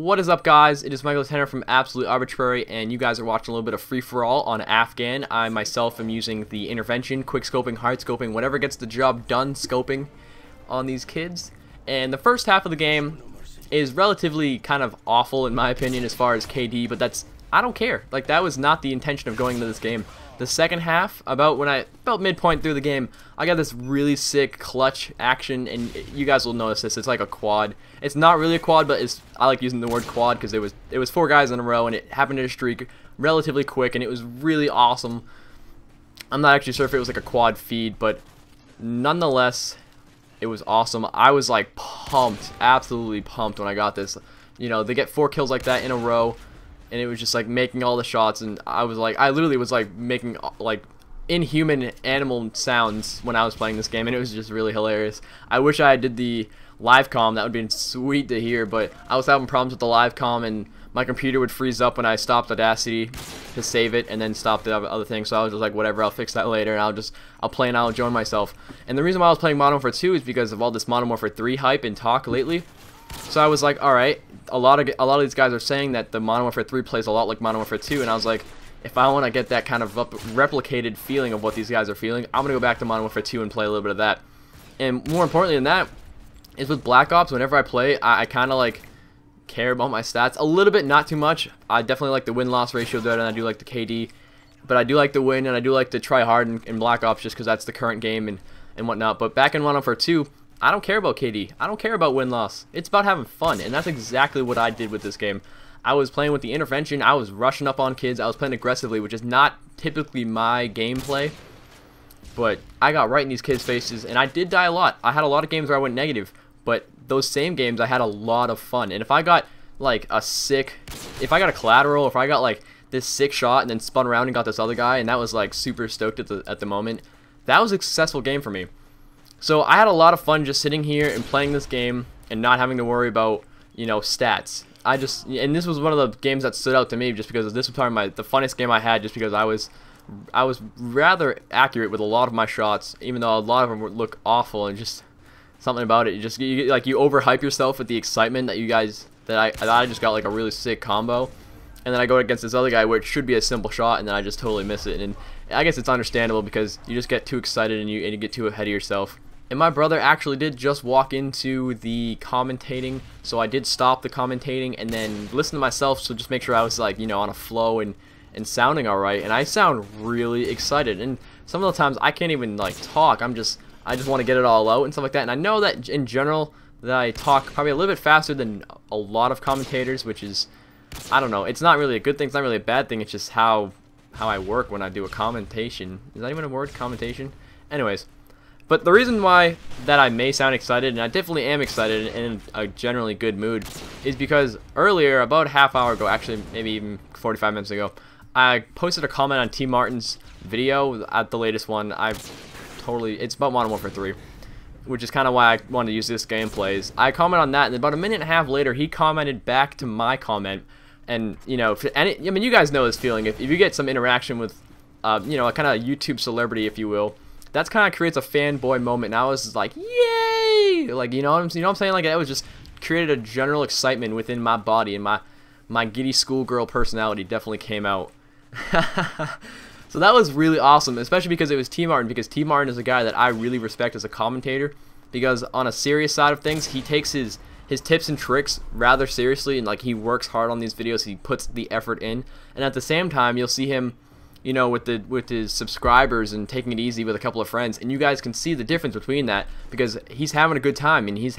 What is up, guys? It is Michael Tanner from Absolute Arbitrary, and you guys are watching a little bit of free-for-all on Afghan. I myself am using the intervention, quick scoping, hard scoping, whatever gets the job done scoping on these kids. And the first half of the game is relatively kind of awful in my opinion as far as KD, but I don't care. Like, that was not the intention of going into this game. The second half, about midpoint through the game, I got this really sick clutch action, and you guys will notice this. It's like a quad. It's not really a quad, but I like using the word quad because it was 4 guys in a row, and it happened in a streak relatively quick, and it was really awesome. I'm not actually sure if it was like a quad feed, but nonetheless, it was awesome. I was like pumped, absolutely pumped when I got this. You know, they get 4 kills like that in a row. And it was just like making all the shots, and I literally was like making like inhuman animal sounds when I was playing this game, and it was just really hilarious. I wish I did the live comm. That would have been sweet to hear, but I was having problems with the live comm, and my computer would freeze up when I stopped Audacity to save it and then stop the other thing. So I was just like, whatever, I'll fix that later, and I'll play and I'll enjoy myself. And the reason why I was playing Modern Warfare 2 is because of all this Modern Warfare 3 hype and talk lately. So I was like, alright, a lot of these guys are saying that the Modern Warfare 3 plays a lot like Modern Warfare 2, and I was like, if I want to get that kind of replicated feeling of what these guys are feeling, I'm going to go back to Modern Warfare 2 and play a little bit of that. And more importantly than that, is with Black Ops, whenever I play, I kind of like care about my stats a little bit, not too much. I definitely like the win-loss ratio better than I do like the KD, but I do like the win, and I do like to try hard in Black Ops just because that's the current game and whatnot. But back in Modern Warfare 2, I don't care about KD. I don't care about win-loss. It's about having fun, and that's exactly what I did with this game. I was playing with the intervention. I was rushing up on kids. I was playing aggressively, which is not typically my gameplay. But I got right in these kids' faces, and I did die a lot. I had a lot of games where I went negative, but those same games, I had a lot of fun. And if I got, like, if I got a collateral, if I got, like, this sick shot and then spun around and got this other guy, and that was, like, super stoked at the moment, that was a successful game for me. So I had a lot of fun just sitting here and playing this game and not having to worry about, you know, stats. And this was one of the games that stood out to me just because this was probably the funnest game I had, just because I was rather accurate with a lot of my shots, even though a lot of them would look awful, and just something about it. You overhype yourself with the excitement that I just got like a really sick combo, and then I go against this other guy where it should be a simple shot, and then I just totally miss it. And I guess it's understandable because you just get too excited and you get too ahead of yourself. And my brother actually did just walk into the commentating, so I did stop the commentating and then listen to myself, so just make sure I was, like, you know, on a flow and sounding alright. And I sound really excited, and some of the times I can't even like talk. I just want to get it all out and stuff like that. And I know that in general that I talk probably a little bit faster than a lot of commentators, which is, I don't know, it's not really a good thing, it's not really a bad thing, it's just how I work when I do a commentation. Is that even a word, commentation? Anyways. But the reason why that I may sound excited, and I definitely am excited and in a generally good mood, is because earlier, about a half hour ago, actually maybe even 45 minutes ago, I posted a comment on Tmartn's video at the latest one. It's about Modern Warfare 3, which is kind of why I wanted to use this gameplays. I commented on that, and about a minute and a half later, he commented back to my comment. And, you know, I mean, you guys know this feeling. If you get some interaction with, you know, a kind of YouTube celebrity, if you will, that kind of creates a fanboy moment, and I was like, yay! Like, you know what I'm saying? Like, that was just created a general excitement within my body, and my giddy schoolgirl personality definitely came out. So that was really awesome, especially because it was Tmartn, because Tmartn is a guy that I really respect as a commentator, because on a serious side of things, he takes his tips and tricks rather seriously, and like, he works hard on these videos, he puts the effort in, and at the same time, you'll see him, you know, with his subscribers and taking it easy with a couple of friends, and you guys can see the difference between that, because he's having a good time and he's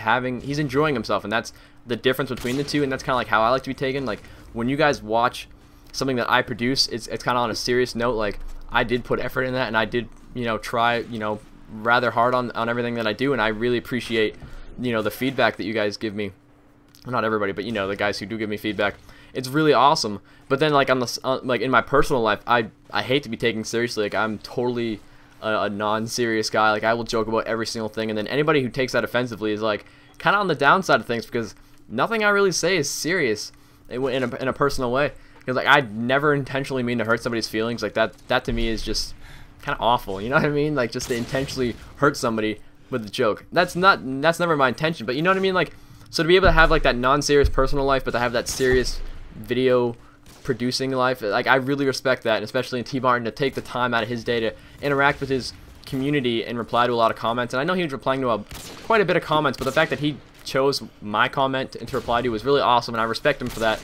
enjoying himself, and that's the difference between the two. And that's kind of like how I like to be taken. Like, when you guys watch something that I produce, it's kind of on a serious note. Like, I did put effort in that, and I did, you know, try, you know, rather hard on everything that I do, and I really appreciate, you know, the feedback that you guys give me. Well, not everybody, but, you know, the guys who do give me feedback. It's really awesome. But then, like, like in my personal life, I hate to be taken seriously. Like, I'm totally a non-serious guy. Like, I will joke about every single thing, and then anybody who takes that offensively is like kind of on the downside of things, because nothing I really say is serious in a personal way. Because, like, I never intentionally mean to hurt somebody's feelings. Like, that to me is just kind of awful. You know what I mean? Like, just to intentionally hurt somebody with a joke. That's never my intention. But you know what I mean? Like, So to be able to have like that non-serious personal life, but to have that serious video producing life, like I really respect that, and especially in Tmartn, to take the time out of his day to interact with his community and reply to a lot of comments. And I know he was replying to quite a bit of comments, but the fact that he chose my comment to reply to was really awesome, and I respect him for that.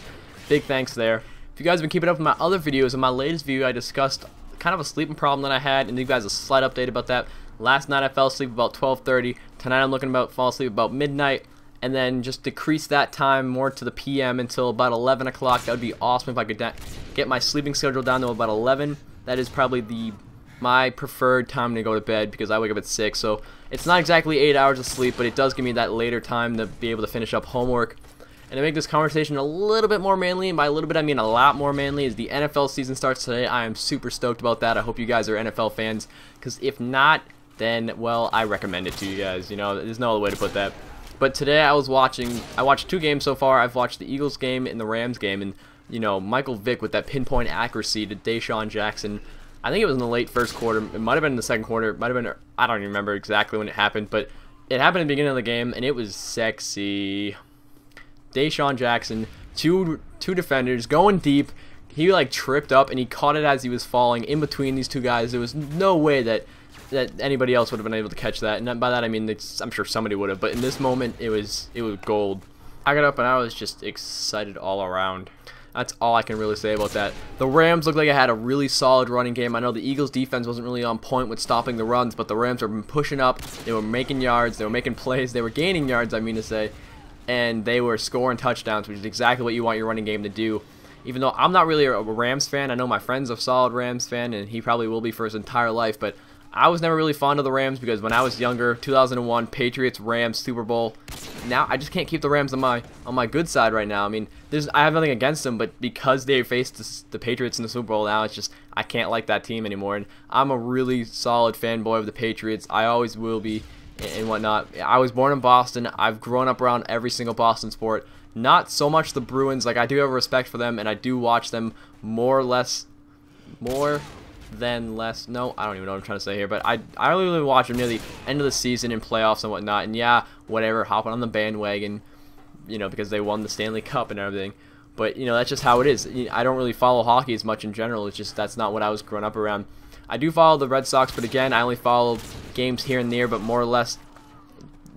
Big thanks there. If you guys have been keeping up with my other videos, in my latest video I discussed kind of a sleeping problem that I had, and give you guys a slight update about that. Last night I fell asleep about 12:30. Tonight I'm looking about fall asleep about midnight, and then just decrease that time more to the PM until about 11 o'clock. That would be awesome if I could get my sleeping schedule down to about 11. That is probably my preferred time to go to bed, because I wake up at 6, so it's not exactly 8 hours of sleep, but it does give me that later time to be able to finish up homework. And to make this conversation a little bit more manly, and by a little bit I mean a lot more manly, as the NFL season starts today. I am super stoked about that. I hope you guys are NFL fans, because if not, then, well, I recommend it to you guys. You know, there's no other way to put that. But today I watched 2 games so far. I've watched the Eagles game and the Rams game, and, you know, Michael Vick with that pinpoint accuracy to Deshaun Jackson. I think it was in the late first quarter. It might have been in the second quarter. It might have been, I don't even remember exactly when it happened, but it happened at the beginning of the game, and it was sexy. Deshaun Jackson, two defenders going deep. He like tripped up and he caught it as he was falling in between these 2 guys. There was no way that anybody else would have been able to catch that, and by that I mean I'm sure somebody would have. But in this moment, it was gold. I got up and I was just excited all around. That's all I can really say about that. The Rams looked like it had a really solid running game. I know the Eagles defense wasn't really on point with stopping the runs, but the Rams were pushing up. They were making yards. They were making plays. They were gaining yards, I mean to say. And they were scoring touchdowns, which is exactly what you want your running game to do. Even though I'm not really a Rams fan, I know my friend's a solid Rams fan, and he probably will be for his entire life, but I was never really fond of the Rams, because when I was younger, 2001, Patriots, Rams, Super Bowl. Now I just can't keep the Rams on my good side right now. I mean, I have nothing against them, but because they faced the Patriots in the Super Bowl, now it's just I can't like that team anymore. And I'm a really solid fanboy of the Patriots. I always will be, and whatnot. I was born in Boston. I've grown up around every single Boston sport. Not so much the Bruins. Like, I do have respect for them, and I do watch them more than less. No, I don't even know what I'm trying to say here, but I really watch them near the end of the season and playoffs and whatnot. And yeah, whatever, hopping on the bandwagon, you know, because they won the Stanley Cup and everything. But, you know, that's just how it is. I don't really follow hockey as much in general. It's just that's not what I was growing up around. I do follow the Red Sox, but again, I only follow games here and there, but more or less,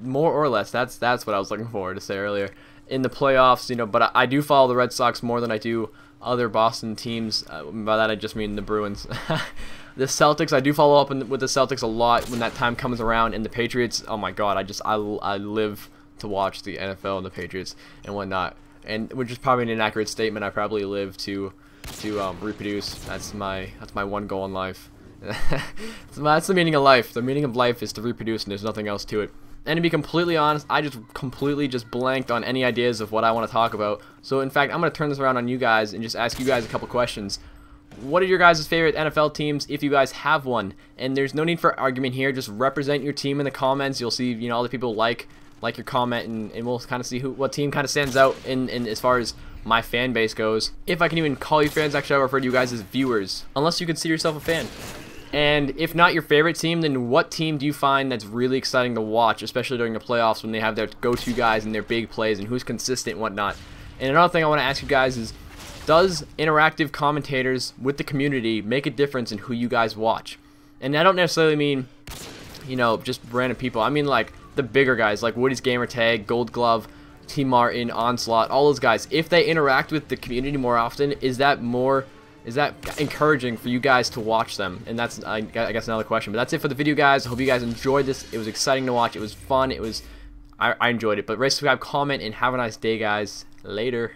that's what I was looking forward to say earlier. In the playoffs, you know, but I do follow the Red Sox more than I do other Boston teams. By that I just mean the Bruins. The Celtics, I do follow up with the Celtics a lot when that time comes around, and the Patriots, oh my god, I live to watch the NFL and the Patriots and whatnot. And which is probably an inaccurate statement. I probably live to reproduce. That's my one goal in life. That's the meaning of life. The meaning of life is to reproduce, and there's nothing else to it. And to be completely honest, I just completely blanked on any ideas of what I want to talk about. So in fact, I'm going to turn this around on you guys and just ask you guys a couple questions. What are your guys' favorite NFL teams, if you guys have one? And there's no need for argument here. Just represent your team in the comments. You'll see, you know, all the people like your comment, and we'll kind of see what team kind of stands out in as far as my fan base goes. If I can even call you fans, actually I refer to you guys as viewers, unless you consider yourself a fan. And if not your favorite team, then what team do you find that's really exciting to watch, especially during the playoffs when they have their go-to guys and their big plays and who's consistent and whatnot? And another thing I want to ask you guys is, does interactive commentators with the community make a difference in who you guys watch? And I don't necessarily mean, you know, just random people. I mean like the bigger guys, like Woody's Gamertag, Gold Glove, Tmartn, Onslaught, all those guys. If they interact with the community more often, is that encouraging for you guys to watch them? And that's, I guess, another question. But that's it for the video, guys. I hope you guys enjoyed this. It was exciting to watch. It was fun. I enjoyed it. But rate, subscribe, comment, and have a nice day, guys. Later.